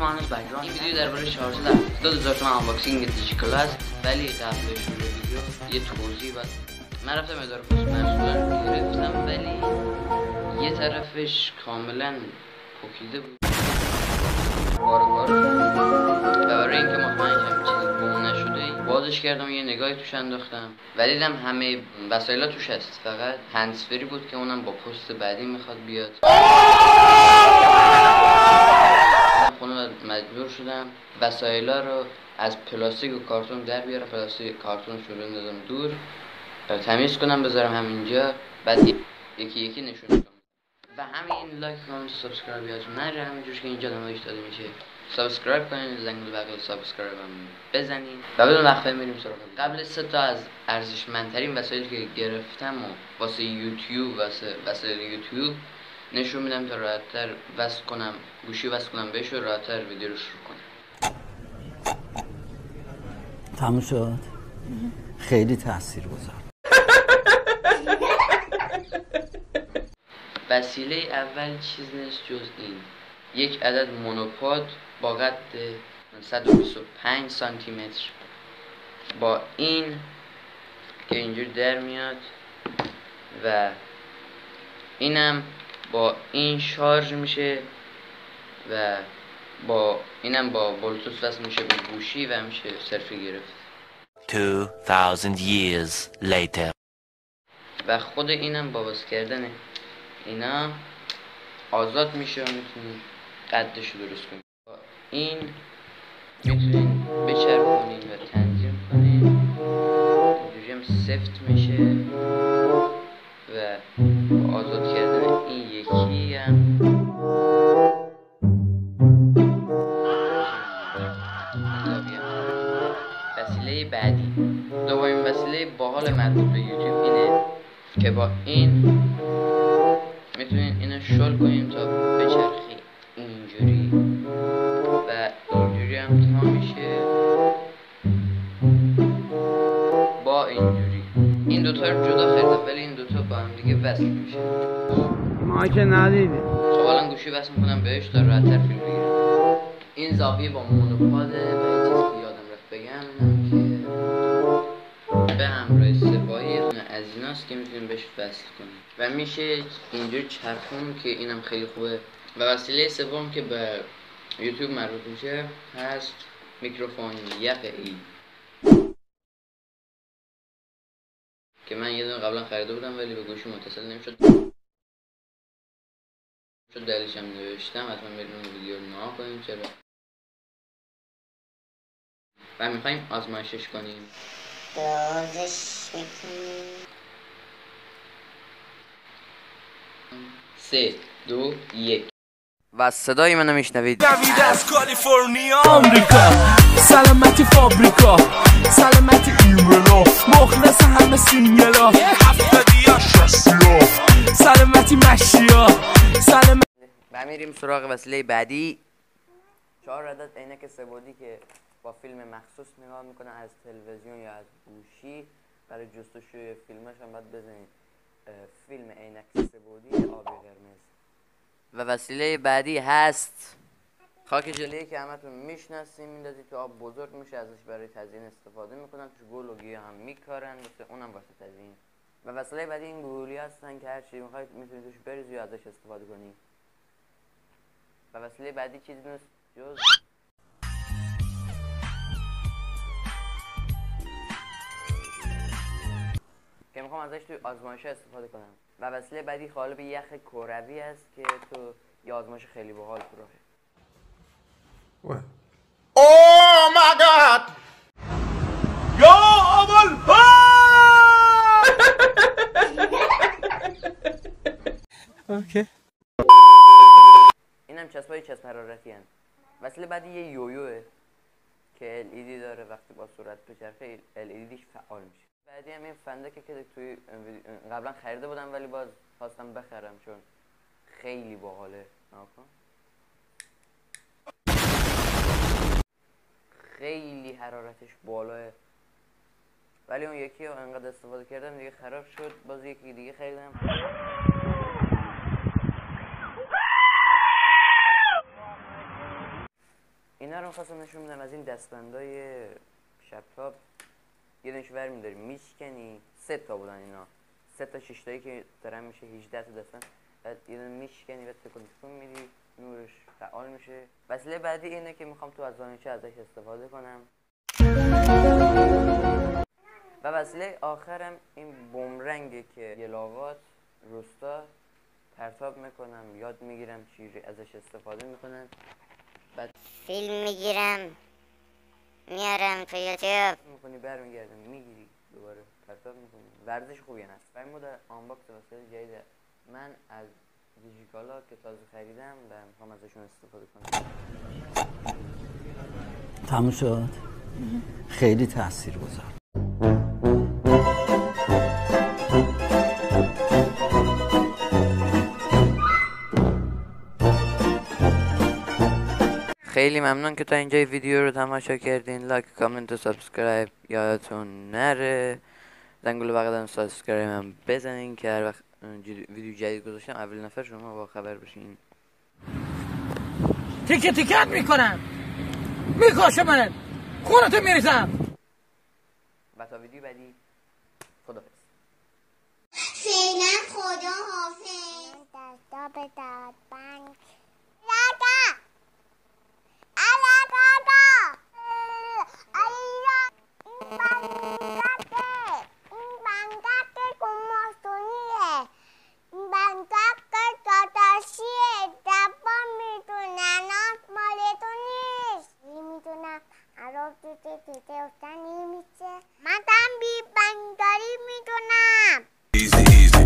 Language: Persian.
ما هنوز بک‌گراند. این ویدیو درباره 472,000 تومان آنباکسینگ دیجیکالا است، ولی قبل شروع ویدیو یه توضیح بس. من رفتم اداره پست محصولا گرفتم، ولی یه طرفش کاملا پوکیده بود بار و برای اینکه مطمئن شم چیزی گم نشده بازش کردم، یه نگاهی توش انداختم و دیدم همه وسایل توش هست، فقط هندزفری بود که اونم با پست بعدی میخواد بیاد. خونه مجبور شدم وسایلا رو از پلاستیک و کارتون در بیارم، پلاستیک کارتون شروع دادم دور تمیز کنم بذارم همینجا، بعد یکی یکی نشون کنم و همین لایک کامنت سابسکرایب یادتون نره، همینجوری که اینجا نمایش داده میشه سابسکرایب کنین، زنگوله بغل سابسکرایب هم بزنین و بدون وقفه میریم سراغ قبل 3 تا از ارزشمندترین وسایلی که گرفتم و واسه یوتیوب واسه یوتیوب نشون میدم تا راحت‌تر وصل کنم، گوشی وصل کنم بهش و راحت‌تر ویدیو رو شروع کنم. تموم شد. خیلی تاثیرگذار. وسیله اول چیز نیست جز این، یک عدد مونوپاد با قد 125 سانتی متر با این که اینجور در میاد و اینم با این شارژ میشه و با اینم با بلوتوث وصل میشه به گوشی و میشه سلفی گرفت. 2000 years later. و خود اینم با وصل کردن اینا آزاد میشه و میتونید قدش رو درست کنید. با این میتونید بچرخونید و تنظیم کنید، اینجوری هم سفت میشه و با آزاد کردن این یکی هم وسیله بعدی، دومین وسیله باحال مربوط به یوتیوب اینه که با این میتونین اینو شل کنیم تا بچرخی اینجوری و اینجوری هم تا میشه با اینجوری. این دوتا رو جدا خریدم ولی این دوتا با هم دیگه وصل میشه. ما که ندیدیم. خب الان گوشی وصل میکنم بهش تا راحت‌تر فیلم بگیرم. این زاویه با مونوپاده و یه چیزی که یادم رفت بگم اینم که به همراه سپاهی از ایناست که میتونیم بهش وصل کنیم و میشه اینجور چرخون که اینم خیلی خوبه. و وسیله سوم که به یوتیوب مربوط میشه هست میکروفون یقه‌ای که من یه دونه قبلا خریده بودم ولی به گوشی متصل نمیشد، دلیلش هم نوشتم، حتما بریم اون ویدیو رو نگاه کنیم چرا و میخوایم آزمایشش کنیم. درازش میکنیم 3 2 1 و صدای منو میشنوید. نوید از کالیفرنیا آمریکا، سلامتی فابریکا، سلامتی ایمرلا، مخلص همه سینگلا، هفتادیا شستیا، سلامتی مشیا، سلامتی. و میریم سراغ وسیله بعدی، 4 عدد عینک سه‌بعدی که با فیلم مخصوص نگاه میکنه از تلویزیون یا از گوشی. برای جستجوی فیلمش هم باید بزنید فیلم عینک سه‌بعدی آبی قرمز. و وسیله بعدی هست خاک ژله که همتون میشناسین، میندازید تو آب بزرگ میشه، ازش برای تزیین استفاده میکنن، توش گل و گیاه هم میکارن، مثل اونم واسه تزیین. و وسیله بعدی این گوگلی هستن که هر چی میخواید میتونید توش بریزید و ازش استفاده کنید. و وسیله بعدی چیزی نیست جز که میخوام ازش توی آزمایش استفاده کنم. و وسیله بعدی قالب یخ کروی است که تو یه آزمایش خیلی باحال تو راهه. Oh my god! یا اول اوکی. اینم چسبای چسب حرارتی هست. وسیله بعدی یه یویوه که LED داره، وقتی با سرعت بچرخه LEDش فعال میشه. بعدی هم این فندکه که توی قبلا خریده بودم ولی باز خواستم بخرم چون خیلی باحاله. ناکن خیلی حرارتش بالاه، ولی اون یکی رو انقدر استفاده کردم دیگه خراب شد، باز یکی دیگه خریدم. اینا رو خواستم نشون بدم. از این دستبندای شبتاب یه دونش ور میداری میشکنی. 3 تا بودن اینا، 3 تا 6 تایی که دارن میشه 18 تا دستبند. بعد یه دونه میشکنی بعد تکون میدی نورش فعال میشه. وسیله بعدی اینه که میخوام تو از زانوچه ازش استفاده کنم. و وسیله آخرم این بومرنگه که یلاقات روستا پرتاب میکنم، یاد میگیرم چی ازش استفاده میکنن. بعد فیلم میگیرم میارم تو یوتیوب میکنی برمیگردم میگیری دوباره پرتاب میکنی. ورزش خوبی هست. و این مدل آنباکس وسایل جدید من از دیجیکالا که تازه خریدم و میخوام ازشون استفاده کنم. تموم شد. خیلی تاثیرگذار. خیلی ممنون که تا اینجای ویدیو رو تماشا کردین. لایک، کامنت و سابسکرایب یادتون نره. زنگوله بغل سابسکرایب هم بزنین که هر وقت ویدیو جدید گذاشتم اول نفر شما با خبر بشین. تیکه تیکت میکنم، میکاشمت، خونتو میریزم. و تا ویدیو بعدی خدافظ. فعلا خدا حافظ. دستا به داد بانک لادا الادا این بانکاته کماستونیه. این بانکاته داداشیه. دبا میدونن مالتون نیست. نمیدونم عراق دیده افتن نمیشه. من بی بانکداری میدونم. Easy, easy.